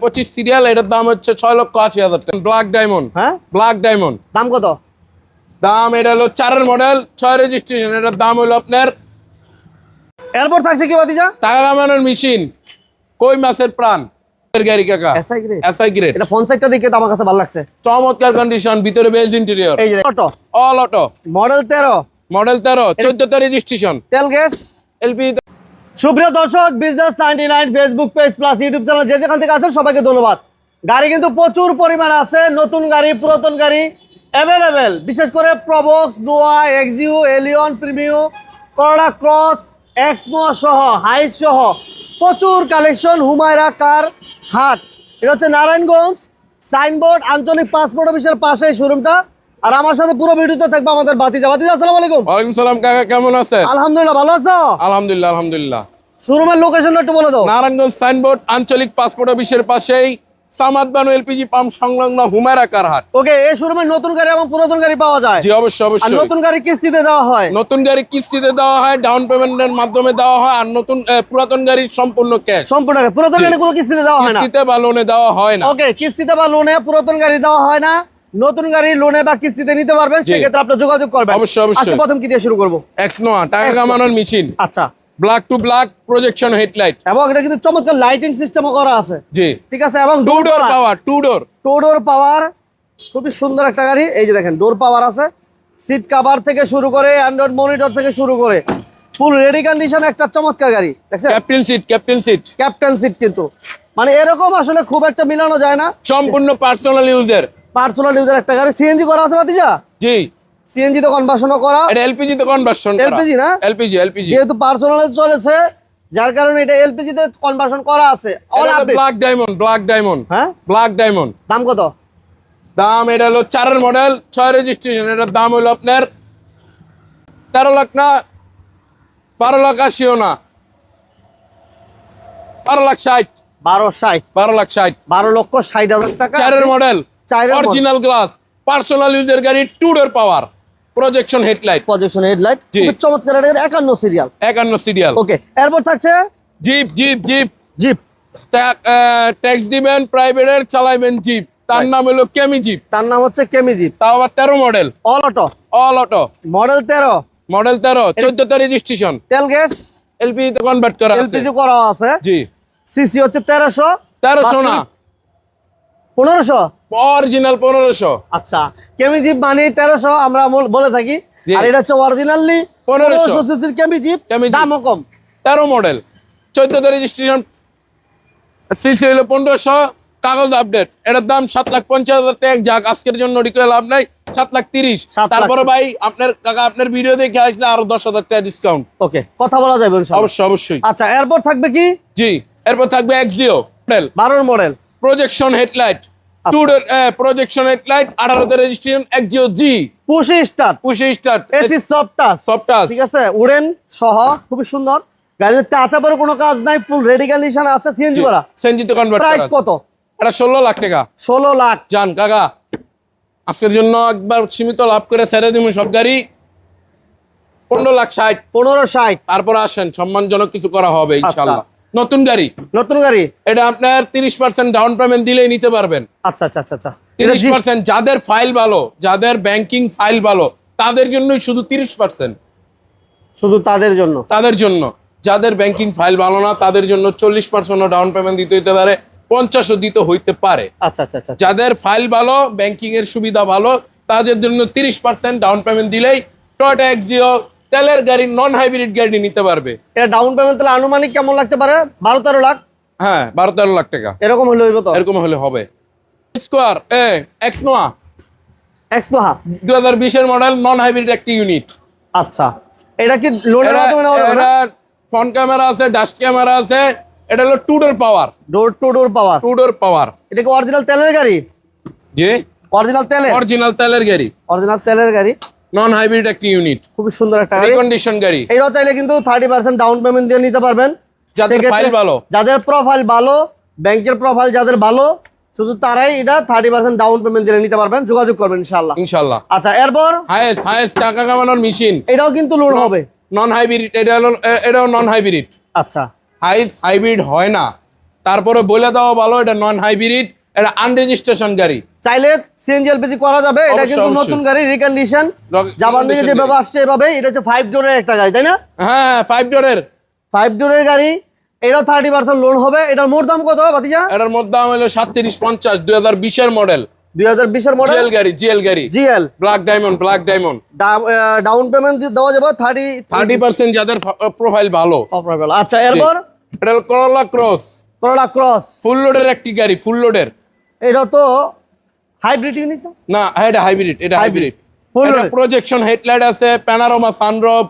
2025 serial, এটার দাম হচ্ছে 6,80,000 টাকা। ব্ল্যাক ডায়মন্ড, হ্যাঁ ব্ল্যাক ডায়মন্ড দাম কত? দাম এটা হলো 4 এর মডেল, 6 রেজিস্ট্রেশন। এটার দাম হলো আপনার। এরপর থাকছে কি ভাতিজা? টাকা কামানোর মেশিন, কই মাছের প্রাণ এর গাড়ি কাকা, এসআই গ্রেড। SI grade. এটা ফোন সাইডটা দেখে তো আমার কাছে ভালো লাগছে। চমৎকার কন্ডিশন, ভিতরে বেজ ইন্টেরিয়র। এই যে auto, all auto, model 13, model 13, 14 তে রেজিস্ট্রেশন, তেল গ্যাস। এলপি। সুপ্রিয় দর্শক, business 99 Facebook page plus YouTube channel যে যেখান থেকে আছেন সবাইকে ধন্যবাদ। গাড়ি কিন্তু প্রচুর পরিমাণে আছে, নতুন গাড়ি পুরাতন গাড়ি অ্যাভেলেবেল। বিশেষ করে প্রবক্স, নোয়া, এক্সিও, এলিয়ন, প্রিমিও, করলা ক্রস, এক্সমো সহ হাইস সহ প্রচুর কালেকশন। হুমায়রা কার হাট, এটা হচ্ছে নারায়ণগঞ্জ সাইনবোর্ড আঞ্চলিক পাসপোর্ট অফিসের পাশে শোরুমটা। আর আমার সাথে পুরো ভিডিওতে থাকবে আমাদের ভাতিজা। ভাতিজা আসসালামু আলাইকুম। ওয়ালাইকুম সালাম কাকা, কেমন আছেন? আলহামদুলিল্লাহ, ভালো আছো? আলহামদুলিল্লাহ, আলহামদুলিল্লাহ। শোরুমের লোকেশনটা একটু বলে দাও। নারায়ণগঞ্জ সাইনবোর্ড আঞ্চলিক পাসপোর্ট অফিসের পাশেই সামাদ বানু এলপিজি পাম্প সংলগ্ন হুমায়রা কার হাট। ওকে, এই শোরুমে নতুন গাড়ি এবং পুরাতন গাড়ি পাওয়া যায়? জি অবশ্যই, আর অবশ্যই। নতুন গাড়ি কিস্তিতে দেওয়া হয়? নতুন গাড়ি কিস্তিতে দেওয়া হয়, ডাউন পেমেন্টের মাধ্যমে দেওয়া হয়। আর নতুন পুরাতন গাড়ির সম্পূর্ণ ক্যাশ। সম্পূর্ণ পুরাতন গাড়ি কোনো কিস্তিতে দেওয়া হয় না? কিস্তিতে বা লোনে দেওয়া হয় না। ওকে, কিস্তিতে বা লোনে পুরাতন গাড়ি দেওয়া হয় না। নতুন গাড়ি লোনে বা কিস্তিতে নিতে পারবেন, সেক্ষেত্রে আপনি যোগাযোগ করবেন। অবশ্যই, অবশ্যই। আজকে প্রথম কি দিয়ে শুরু করব? এক্সনোয়া টাকা কামানোর মেশিন, আচ্ছা। Black to black projection headlight, এবং এটা কিন্তু চমৎকার লাইটিং সিস্টেমও করা আছে। জি ঠিক আছে, এবং two door power, two door, to door পাওয়ার, খুবই সুন্দর একটা গাড়ি। এই যে দেখেন, ডোর পাওয়ার আছে, সিট কভার থেকে শুরু করে অ্যান্ড্রয়েড মনিটর থেকে শুরু করে ফুল রেডি কন্ডিশন একটা চমৎকার গাড়ি। দেখছেন, captain seat, captain seat, captain seat. কিন্তু মানে এরকম আসলে খুব একটা মিলানো যায় না। সম্পূর্ণ পার্সোনাল ইউজার, পার্সোনাল ইউজার একটা গাড়ি। সিএনজি করা আছে ভাতিজা? জি। সিএনজি তো কনভার্সনও করা। এটা এলপিজি তে কনভার্সন করা। এলপিজি না? LPG, LPG. যেহেতু পার্সোনালে চলেছে যার কারণে এটা এলপিজি তে কনভার্সন করা আছে। All update. Black diamond, black diamond, হ্যাঁ ব্ল্যাক ডায়মন্ড। দাম কত? দাম এটা হলো 4 এর মডেল, 6 রেজিস্ট্রেশন। এটার দাম হলো আপনার 13 লাখ না, 12,80,000 না, 12,60,000, 1260, 12,60,000, 12,60,000 টাকা। 4 এর মডেল, 4 এর অরিজিনাল গ্লাস, পার্সোনাল ইউজার গাড়ি, টু ডোর পাওয়ার, প্রজেকশন হেডলাইট, প্রজেকশন হেডলাইট, জি। খুব চমৎকার। এর 51 সিরিয়াল, 51 সিরিয়াল। ওকে। এরপর থাকছে jeep, jeep, jeep, jeep. Tax দিবেন, প্রাইভেটের চালাইবেন জিপ। তার নাম হলো কেমি জিপ। তার নাম হচ্ছে কেমি জিপ। তাও আবার 13 model, all auto, all auto, model 13, model 13, 14 তে রেজিস্ট্রেশন, তেল গ্যাস, এলপিজি তে কনভার্ট করা আছে। এলপিজি করা আছে। জি। সিসি হচ্ছে 1300, 1300 না, 1500। অরিজিনাল 1500। আচ্ছা, কেমি জিপ মানে 1300 আমরা বলে থাকি। জি। আর এটা হচ্ছে অরিজিনালি 1500 সিসির কেমি জিপ। কেমি জিপ। দামও কম। 13 মডেল, 14 তে রেজিস্ট্রেশন, সিসি হলো 1500, কাগজ আপডেট। এটার দাম 7,50,000 টাকা। যাক, আজকের জন্য রিকোয়েল লাভ নাই, 7,30,000। 7,30,000। তারপরে ভাই আপনার কাকা আপনার ভিডিও দেখে আসলে আরো 10,000 টাকা ডিসকাউন্ট। ওকে, কথা বলা যাবে ইনশাআল্লাহ। অবশ্যই, অবশ্যই। আচ্ছা, এরপর থাকবে কি? জি। এরপর থাকবে Axio model, 12 model, projection headlight, two door projection headlight, 18 তে registration, Axio G, push start, push start, AC soft touch, soft touch. ঠিক আছে, উডেন সহ খুবই সুন্দর। গাড়িতে টাচ আপের কোনো কাজ নাই, ফুল রেডি কন্ডিশন আছে, সিএনজি করা। সেনজিতে কনভার্ট করা। প্রাইস কত? এটা 16 লাখ টাকা। 16 লাখ। জান কাকা, আজকের জন্য একবার সীমিত লাভ করে ছেড়ে দিবেন সব গাড়ি 15,60,000। 1560। তারপর আসেন, সম্মানজনক কিছু করা হবে ইনশাআল্লাহ। নতুন গাড়ি, নতুন গাড়ি। এটা আপনার 30% ডাউন পেমেন্ট দিলেই নিতে পারবেন। আচ্ছা আচ্ছা আচ্ছা আচ্ছা। 30%। যাদের ফাইল ভালো, যাদের ব্যাংকিং ফাইল ভালো, তাদের জন্যই শুধু 30%। শুধু তাদের জন্য? তাদের জন্য। যাদের ব্যাংকিং ফাইল ভালো না, তাদের জন্য 40% ডাউন পেমেন্ট দিতে হইতে পারে, 50% দিতে হইতে পারে। আচ্ছা আচ্ছা আচ্ছা। যাদের ফাইল ভালো, ব্যাংকিং এর সুবিধা ভালো, তাদের জন্য 30% ডাউন পেমেন্ট দিলেই টয়োটা এক্সিও তেলের গাড়ি, নন হাইব্রিড গাড়ি নিতে পারবে। এটা ডাউন পেমেন্ট তাহলে আনুমানিক কেমন লাগতে পারে? 12-13 লাখ? হ্যাঁ, 12-13 লাখ টাকা এরকম হলে হইব তো? এরকম হলে হবে। স্কোয়ার এক্সনোয়া এক্সনোহা 2020 এর মডেল, নন হাইব্রিড একটি ইউনিট। আচ্ছা, এটা কি লোনের মাধ্যমে নেওয়া যাবে না? ফ্রন্ট ক্যামেরা আছে, ডাস্ট ক্যামেরা আছে। এটা হলো two door power, door to door power, two door power. এটা কি অরিজিনাল তেলের গাড়ি? জি, অরিজিনাল তেলের, অরিজিনাল তেলের গাড়ি, অরিজিনাল তেলের গাড়ি, নন হাইব্রিড একটি ইউনিট, খুব সুন্দর একটা গাড়ি, রিকন্ডিশন গাড়ি। এইটাও চাইলে কিন্তু 30% ডাউন পেমেন্ট দিয়ে নিতে পারবেন। যাদের ফাইল ভালো, যাদের প্রোফাইল ভালো, ব্যাংকের প্রোফাইল যাদের ভালো, শুধু তারাই এটা 30% ডাউন পেমেন্ট দিয়ে নিতে পারবেন। যোগাযোগ করবেন ইনশাআল্লাহ, ইনশাআল্লাহ। আচ্ছা, এরপর হাইয়েস্ট টাকা কামানোর মেশিন, এটাও কিন্তু লোন হবে। নন হাইব্রিড, এটাও নন হাইব্রিড। আচ্ছা, হাইব্রিড হয় না, তারপরে বলে দেওয়া ভালো, এটা নন হাইব্রিড, এটা আনরেজিস্ট্রেশন গাড়ি। চাইলে সিএনজি এলপিজি করা যাবে। এটা অবশ্যই, কিন্তু অবশ্যই। নতুন গাড়ি, রিকন্ডিশন। জাপান থেকে recondition যেভাবে গাড়ি। আসছে এভাবে। এটা হচ্ছে 5 ডোরের একটা গাড়ি, তাই না? হ্যাঁ 5 ডোরের। 5 ডোরের গাড়ি, এটাও 30% লোন হবে। এটার মোট দাম কত ভাতিজা? এটার মধ্যে দাম হলো 3750, 2020 এর মডেল, 2020 এর মডেল, জিএল গাড়ি, GL. Black diamond. Down payment দেওয়া যাবে 30% যাদের প্রোফাইল ভালো। আচ্ছা, এরপর এটা হলো করোলা ক্রস, করোলা ক্রস। ফুল লোডের একটি গাড়ি, ফুল লোডের। এটা তো হাইব্রিড ইউনিট না, এটা হাইব্রিড, এটা হাইব্রিড। Full এটা loaded। প্রজেকশন হেডলাইট আছে, প্যানোরামা সানরুফ,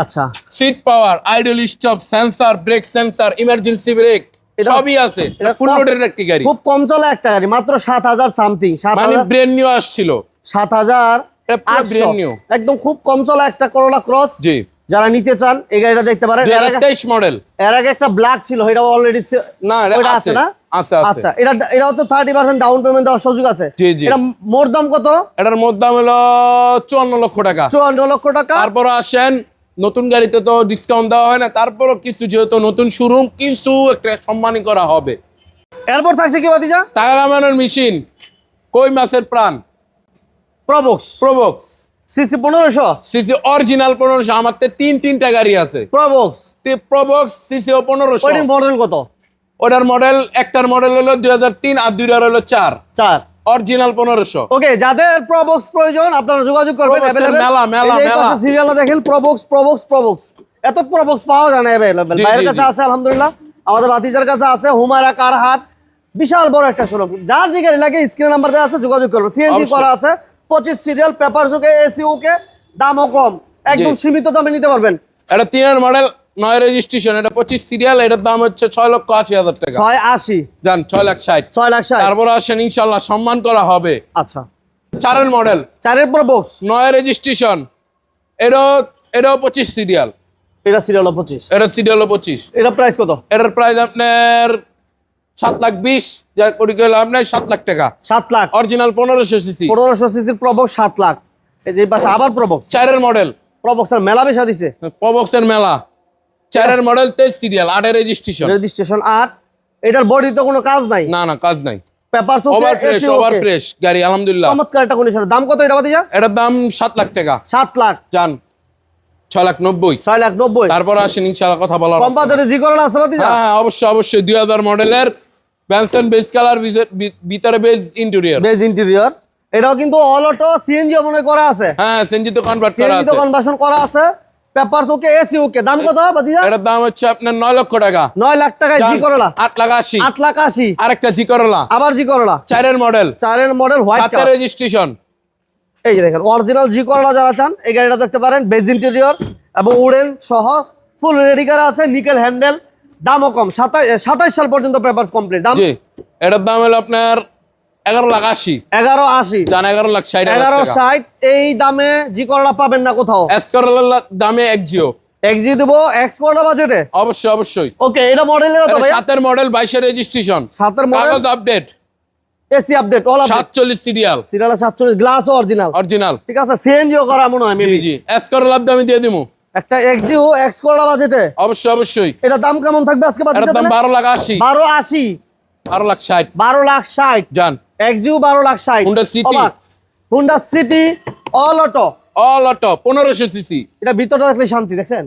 আচ্ছা, seat power, idle stop sensor, brake sensor, emergency brake এটা- সবই আছে। এটা এটা ফুল লোডের একটি গাড়ি, খুব কম চলা একটা গাড়ি, মাত্র 7000 সামথিং, মানে ব্র্যান্ড নিউ আসছিল। 7800 brand new। একদম খুব কম চলা একটা করোলা ক্রস। জি, যারা নিতে চান এই গাড়িটা দেখতে পারেন। এর আগে 2023 মডেল। একটা ব্ল্যাক ছিল, এটা অলরেডি না, এটা ওটা আছে আছে না? আছে আছে। আচ্ছা, এটাও তো 30% ডাউন পেমেন্ট দেওয়ার সুযোগ আছে। জি, জি। এটা মোট দাম কত? এটার মধ্যে দাম হলো 54 লক্ষ টাকা। 54 লক্ষ টাকা। তারপর আসেন, নতুন গাড়িতে তো ডিসকাউন্ট দেওয়া হয় না, তারপরও কিছু, যেহেতু নতুন শোরুম, কিছু একটা সম্মানী করা হবে। এরপর থাকছে কি ভাতিজা? টাকা কামানোর মেশিন, কই মাছের প্রাণ, প্রবক্স সিসি 1500। CC original 1500। আমার তো তিনটা গাড়ি আছে, প্রবক্স সিসি 1500। ওইটার মডেল কত? ওটার মডেল, একটার মডেল হলো 2003 আর দুইটার হলো 4, 4। অরিজিনাল 1500। ওকে, যাদের প্রবক্স প্রয়োজন আপনারা যোগাযোগ করবেন। Probox এর available। মেলা। এই যে এই পাশে সিরিয়ালটা দেখেন, প্রবক্স। এত প্রবক্স পাওয়া যায় না available। জি, ভাইয়ের জি, কাছে জি। আছে আলহামদুলিল্লাহ, আমাদের ভাতিজার কাছে আছে। হুমায়রা কারহাট, বিশাল বড় একটা শোরুম। যার যে গাড়ি লাগে স্ক্রিন নাম্বার দেওয়া আছে, যোগাযোগ করবেন। সিএনজি অবশ্যই। করা আছে, 25 সিরিয়াল, পেপার ওকে, এসি ওকে, দামও কম, একদম সীমিত দামে নিতে পারবেন। এটা 3 মডেল, 9 রেজিস্ট্রেশন, এটা 25 সিরিয়াল, এটার দাম হচ্ছে 6,80,000 টাকা। 680, জান 6,60,000। 6,60,000। তারপর আসেন, ইনশাল্লাহ সম্মান করা হবে। আচ্ছা, 4 মডেল, 4 প্রবক্স, 9 রেজিস্ট্রেশন, এটাও 25 সিরিয়াল, এটা সিরিয়াল 25। এটা সিরিয়াল 25। এটা প্রাইস কত? এটার প্রাইস আপনার 7,20,000, যা করি গেল আপনার 7 লাখ টাকা। 7 লাখ। অরিজিনাল 1500 সিসি, 1500 সিসির প্রবক্স 7 লাখ। এই যে পাশে আবার প্রবক্স। 4 মডেল, প্রবক্সের মেলা বেশা দিছে। প্রবক্সের মেলা, 4 মডেল, 23 সিরিয়াল, 8 রেজিস্ট্রেশন। রেজিস্ট্রেশন 8। এটার বডি তো কোনো কাজ নাই, না কাজ নাই, পেপারস ওভার ওকে, ফ্রেশ, এসি ওভার ওকে, ফ্রেশ গাড়ি আলহামদুলিল্লাহ। চমৎকার একটা কন্ডিশন। দাম কত এটা ভাতিজা? এটার দাম 7 লাখ টাকা। 7 লাখ। জান 6,90,000। 6,90,000। তারপর আসেন, ইনশাআল্লাহ কথা বলার। কম বাজেটে জি করলা আছে ভাতিজা? হ্যাঁ অবশ্যই 2000 মডেলের ব্যানসন বেজ কালার, ভিতরে বেজ ইন্টেরিয়র। Beige interior. এটাও কিন্তু অল অটো, সিএনজি মনে করা আছে। হ্যাঁ সিএনজি তো কনভার্ট করা সিএনজি তো আছে। কনভার্সন করা আছে। পেপারস ওকে, এসি ওকে। দাম কত ভাতিজা? এটার দাম হচ্ছে আপনার 9 লক্ষ টাকা। 9 লাখ টাকায় জি করলা। 8,80,000। 8 লাখ 80। আরেকটা জি করলা, আবার জি করলা, 4 model, 4 model, white 7 colour. Registration. এই যে দেখেন, অরিজিনাল জি করলা যারা চান এই গাড়িটা দেখতে পারেন। বেজ ইন্টেরিয়র এবং উডেন সহ ফুল রেডি করা আছে, নিকেল হ্যান্ডেল। দামও কম, 27 সাল পর্যন্ত পেপারস কমপ্লিট। দাম জি, এটার দাম হলো আপনার 11,80,000। 1180। জান 11,60,000 টাকা। 1160। এই দামে জি করলা পাবেন না কোথাও। এস করলার দামে একজিও এক্সজি দেবো, এক্স করলা বাজেটে। অবশ্যই। ওকে, এটা মডেল কত ভাই? 7 মডেল, 22 রেজিস্ট্রেশন, 7 মডেল, কাগজ update, AC update, all update. 47 serial, serial 47, glass original. Original. ঠিক আছে, সিএনজিও করা মনে হয় জি মেবি। জি, এস করলার দামে দিয়ে দিমু। একটা এক্সজিও এক্স করলা বাজেটে। অবশ্যই। এটা দাম কেমন থাকবে আজকে বাজেটে? এটার দাম 12,80,000। 1280। 12,60,000। 12,60,000। জান Axio 12,60,000। Honda City। Honda city all auto, all auto, 1500 CC. এটা ভিতরটা দেখলে শান্তি, দেখছেন?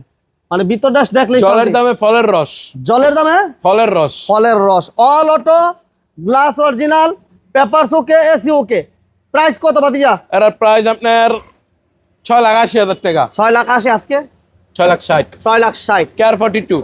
মানে ভিতরটা দেখলে জলের শান্তি। দামে ফলের রস, জলের দামে ফলের রস। ফলের রস। All auto, glass original, papers ওকে, এসি ওকে। প্রাইস কত ভাতিজা? এর প্রাইস আপনার 6,80,000 টাকা। 6,80,000 আজকে। 6,60,000। 6,60,000। কেয়ার 42,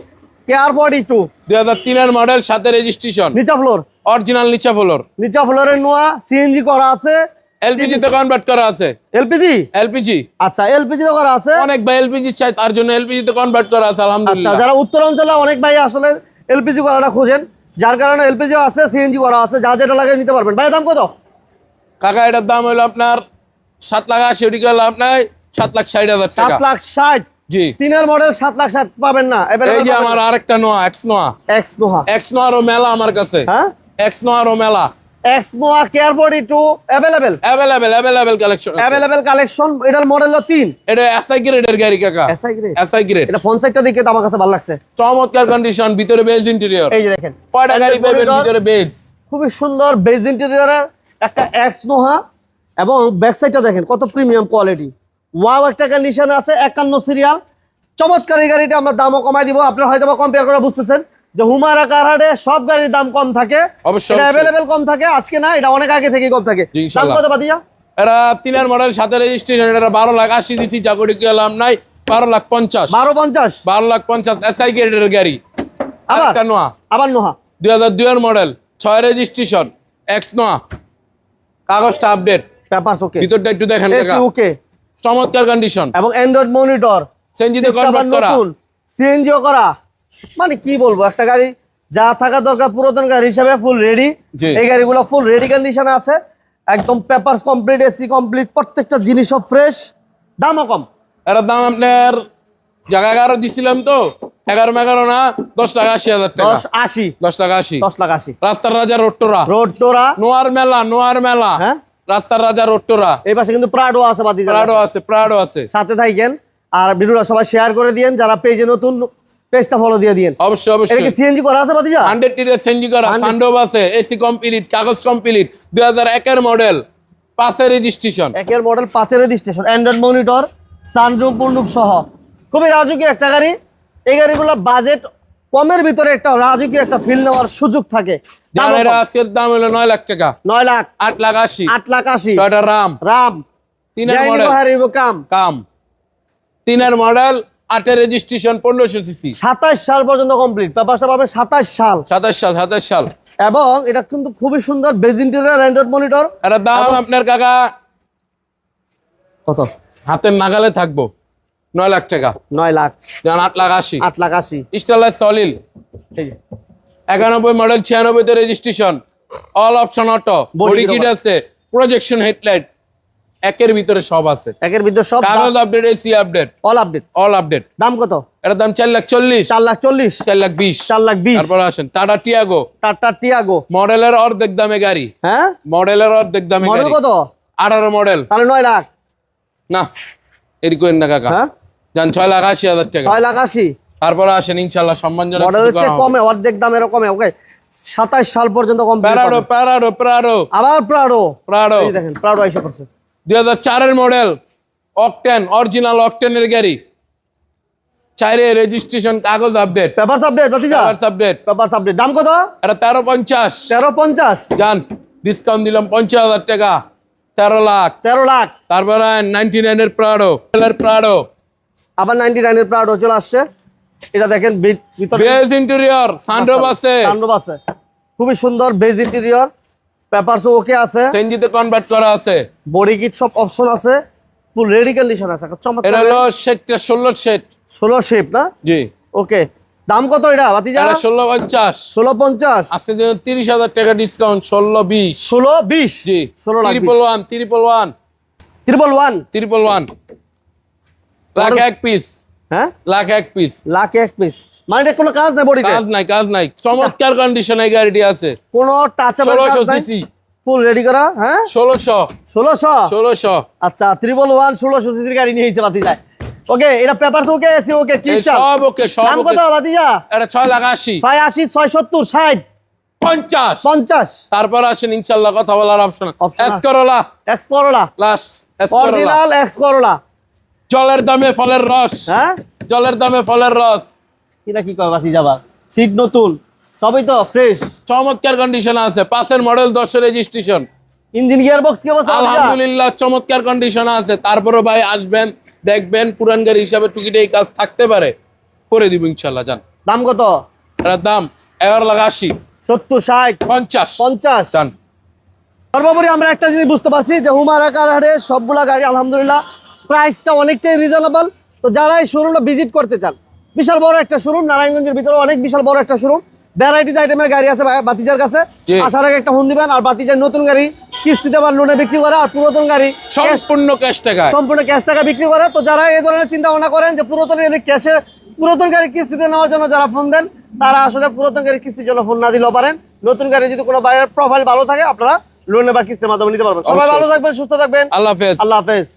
কেয়ার 42, 2003 এর মডেল, 7 রেজিস্ট্রেশন, নিচা ফ্লোর। অরিজিনাল নিচা ফ্লোর। নিচা ফ্লোরের নোয়া, সিএনজি করা আছে। এলপিজি তে কনভার্ট করা আছে। এলপিজি? এলপিজি আচ্ছা, এলপিজি তো করা আছে। অনেক ভাই এলপিজি চাই, তার জন্য এলপিজি তে কনভার্ট করা আছে আচ্ছা, আলহামদুলিল্লাহ। যারা উত্তর অঞ্চলে অনেক ভাই আসলে এলপিজি করাটা খোঁজেন, যার কারণে এলপিজি আছে, সিএনজি করা আছে, যা যেটা লাগে নিতে পারবেন। ভাই দাম কত? কাকা এটার দাম হলো আপনার 7,80,000, ওটি গেল আপনার 7,60,000 টাকা। 7,60,000। জি, 3 মডেল 7,60,000 পাবেন না। এই যে আমার আরেকটা নোয়া, এক্স নোয়া, এক্স নোহা। এক্স নোয়ারও মেলা আমার কাছে। হ্যাঁ, এক্স নোয়ারও মেলা, এক্সমোয়া কেয়ার body 2 available available collection available collection. এটার মডেল হলো 3। এটা এসআই গ্রেডের গাড়ি কাকা, এসআই গ্রেড। SI grade. এটা ফোন সাইডটা দেখে তো আমার কাছে ভালো লাগছে। চমৎকার কন্ডিশন, ভিতরে বেজ ইন্টেরিয়র। এই যে দেখেন কয়টা গাড়ি পাবেন ভিতরে বেজ, খুবই সুন্দর বেজ ইন্টেরিয়রের একটা এক্সমোহা, এবং ব্যাক সাইডটা দেখেন কত প্রিমিয়াম কোয়ালিটি। ওয়াও একটা কন্ডিশন আছে, 51 সিরিয়াল। চমৎকার এই গাড়িটা আমরা দামও কমাই দিব। আপনারা হয়তো কম্পেয়ার করে বুঝতেছেন যে হুমায়রা কারহাটে সব গাড়ির দাম কম থাকে, অবশ্যই এটা अवेलेबल কম থাকে। আজকে না, এটা অনেক আগে থেকেই কম থাকে। জি, দাম ইনশাআল্লাহ। কত বাদিয়া? এটা 3 মডেল 7 রেজিস্ট্রেশন, এটা 12,80,000 দিছি, চাকরি কি লাভ নাই। 12,50,000 1250 12,50,000 এসআই গ্রেডের গাড়ি। আবার আরেকটা নোয়া আবার নোহা 2002 এর মডেল, 6 রেজিস্ট্রেশন, এক্স নোয়া, কাগজটা আপডেট, পেপারস ওকে, ভিতরটা একটু দেখেন এসি কাকা, ওকে, চমৎকার কন্ডিশন, এবং অ্যান্ড্রয়েড মনিটর, সেনজিতে কনভার্ট করা, সিএনজিও করা। মানে কি বলবো, একটা গাড়ি যা থাকা দরকার পুরাতন গাড়ি হিসাবে ফুল রেডি। জি। এই গাড়িগুলো ফুল রেডি কন্ডিশনে আছে, একদম পেপারস কমপ্লিট, এসি কমপ্লিট, প্রত্যেকটা জিনিসও ফ্রেশ, দামও কম। এটার দাম আপনার জায়গা 11 দিছিলাম তো, 11 না, 10,80,000 টাকা, 1080 10,80,000 10,80,000 রাস্তার রাজা রোট্টোরা, রোড টোরা। নোয়ার মেলা, হ্যাঁ, রাস্তার রাজা রোট্টোরা, এই পাশে কিন্তু প্রাডো আছে, বাদি প্রাডো আছে। সাথে থাকেন। আর ভিডিওটা সবাই শেয়ার করে দিয়েন, যারা পেজে নতুন পেজটা ফলো দিয়ে দিয়েন। অবশ্যই এটা কি অবশ্যই সিএনজি করা আছে বাদিজা? 100 টিরে সেনজি করা, 100 সানডোভ আছে, এসি কমপ্লিট, কাগজ কমপ্লিট, 2001 এর মডেল, 5 এর রেজিস্ট্রেশন। একের মডেল 5 এর রেজিস্ট্রেশন, অ্যান্ড্রয়েড মনিটর, সানরুফ মুন্ডুপ সহ খুবই রাজকীয় একটা গাড়ি। এই গাড়িগুলো বাজেট কমের ভিতরে একটা রাজকীয় একটা ফিল নেওয়ার সুযোগ থাকে। দামও জানেন কম। আজকের দাম হলো 9 লাখ টাকা, 9 লাখ, 8,80,000 8,80,000 টয়োটা রাম, রাম 3 এর মডেল, কাম। কাম 3 এর মডেল, 8 এর রেজিস্ট্রেশন, 1500 সিসি, 27 সাল পর্যন্ত কমপ্লিট, পেপারটা পাবে 27 সাল। 27 সাল। এবং এটা কিন্তু খুবই সুন্দর বেজ ইন্টেরিয়র, অ্যান্ড্রয়েড মনিটর। এটার দাম আপনার কাকা কত? হাতের নাগালে থাকবো 9 লাখ টাকা, 9 লাখ, যেমন 8,80,000 8,80,000। স্টারলাইট সলিল, এই যে 91 মডেল, 96 তে registration, all option auto, body kit আছে, প্রজেকশন হেডলাইট, একের ভিতরে সব আছে, একের ভিতর সব, কাগজ update, AC update, all update. All update. দাম কত? এটার দাম 4,40,000 4,40,000 4,20,000 4,20,000। তারপর আসেন টাটা টিয়াগো, টাটা টিয়াগো, মডেলের অর্ধেক দামে গাড়ি, হ্যাঁ মডেলের অর্ধেক দামে মডেল গাড়ি, কত? 18 মডেল, তাহলে 9 লাখ। না এরকম না কাকা, হ্যাঁ, যান 6,80,000 টাকা। 6,80,000। তারপর আসেন ইনশাআল্লাহ সম্মানজনক মডেল হচ্ছে কমে, অর্ধেক দামের কমে। ওকে, 27 সাল পর্যন্ত কমপ্লিট। প্রাডো আবার প্রাডো, প্রাডো এই দেখেন প্রাডো আইসা পড়ছে। 2004 এর মডেল, অকটেন, অরিজিনাল অকটেনের গাড়ি, 4 এর রেজিস্ট্রেশন, কাগজ আপডেট, পেপারস আপডেট বাতিজা, কাগজ আপডেট। Papers update. দাম কত? এটা 13,50,000 13,50,000 জান, ডিসকাউন্ট দিলাম 50,000 টাকা, 13 লাখ। 13 লাখ। তারপরে 99 এর প্রাডো, আবার 99 এর প্রাডো চলে আসছে। এটা দেখেন ভিতরে বেজ ইন্টেরিয়র, সানরুফ আছে, সানরুফ আছে, খুবই সুন্দর বেজ ইন্টেরিয়র, পেপারস ওকে আছে, সেনজিতে কনভার্ট করা আছে, বডি কিট সব অপশন আছে, ফুল রেডি কন্ডিশন আছে। এটা চমৎকার। হলো সেটটা 16 সেট। 16 শেপ না? জি, ওকে। দাম কত এটা বাতিজা? এটা 16,50,000 16,50,000 আজকের জন্য 30,000 টাকা ডিসকাউন্ট, 16,20,000 16,20,000 জি, 16 লাখ 111 লাখ এক পিস, হ্যাঁ, লাখ এক পিস, লাখ এক পিস। মানে এটা কোনো কাজ নাই বডিতে, কাজ নাই, চমৎকার কন্ডিশনে গাড়িটি আছে, কোনো টাচ আপ 1600 নাই, সিসি, ফুল রেডি করা। হ্যাঁ, 1600 আচ্ছা, 111 1600 সিসির গাড়ি নিয়ে এসে বাতিজা। ওকে, এটা পেপারস ওকে, এসি ওকে, ক্রিস্টাল সব ওকে, সব দাম ওকে। কত বাতিজা? এটা 6,80,000 680 670 60 50। 50। তারপর আসেন ইনশাআল্লাহ কথা বলার অপশন, Option এস আছে। Corolla X Corolla, last, S Corolla, original X Corolla. জলের দামে ফলের রস, হ্যাঁ, জলের দামে ফলের রস, এটা কি কয় বাতিজা? বা সিট নতুন, সবই তো ফ্রেশ, চমৎকার কন্ডিশন আছে, 5 এর মডেল, 10 এর রেজিস্ট্রেশন, ইঞ্জিন গিয়ার বক্স কি অবস্থা বাতিজা? আলহামদুলিল্লাহ চমৎকার কন্ডিশন আছে। তারপরও ভাই আসবেন, দেখবেন, পুরান গাড়ি হিসাবে টুকিটাই কাজ থাকতে পারে, করে দিব ইনশাআল্লাহ। জান দাম কত? এটার দাম 11,80,000 70 60 50 50। জান। সর্বোপরি আমরা একটা জিনিস বুঝতে পারছি যে হুমায়রা কারহাটে সবগুলা গাড়ি আলহামদুলিল্লাহ প্রাইসটা অনেকটাই রিজনেবল। তো যারা এই শোরুমটা ভিজিট করতে চান, বিশাল বড় একটা শোরুম, নারায়ণগঞ্জের ভিতরে অনেক বিশাল বড় একটা শোরুম, ভ্যারাইটিস আইটেমের গাড়ি আছে বাতিজার কাছে। জি। আসার আগে একটা ফোন দিবেন। আর বাতিজার নতুন গাড়ি কিস্তিতে বা লোনে বিক্রি করে, আর পুরাতন গাড়ি সম্পূর্ণ ক্যাশ টাকায়, সম্পূর্ণ ক্যাশ টাকা বিক্রি করে। তো যারা এই ধরনের চিন্তা ভাবনা করেন যে পুরাতন গাড়ি কিস্তিতে নেওয়ার জন্য যারা ফোন দেন, তারা আসলে পুরাতন গাড়ি কিস্তির জন্য ফোন না দিলেও পারেন। নতুন গাড়ি যদি কোনো বাইরের প্রোফাইল ভালো থাকে আপনারা লোনে বা কিস্তির মাধ্যমে নিতে পারবেন। সবাই অবশ্যই। ভালো থাকবেন, সুস্থ থাকবেন। আল্লাহ হাফেজ। আল্লাহ হাফেজ।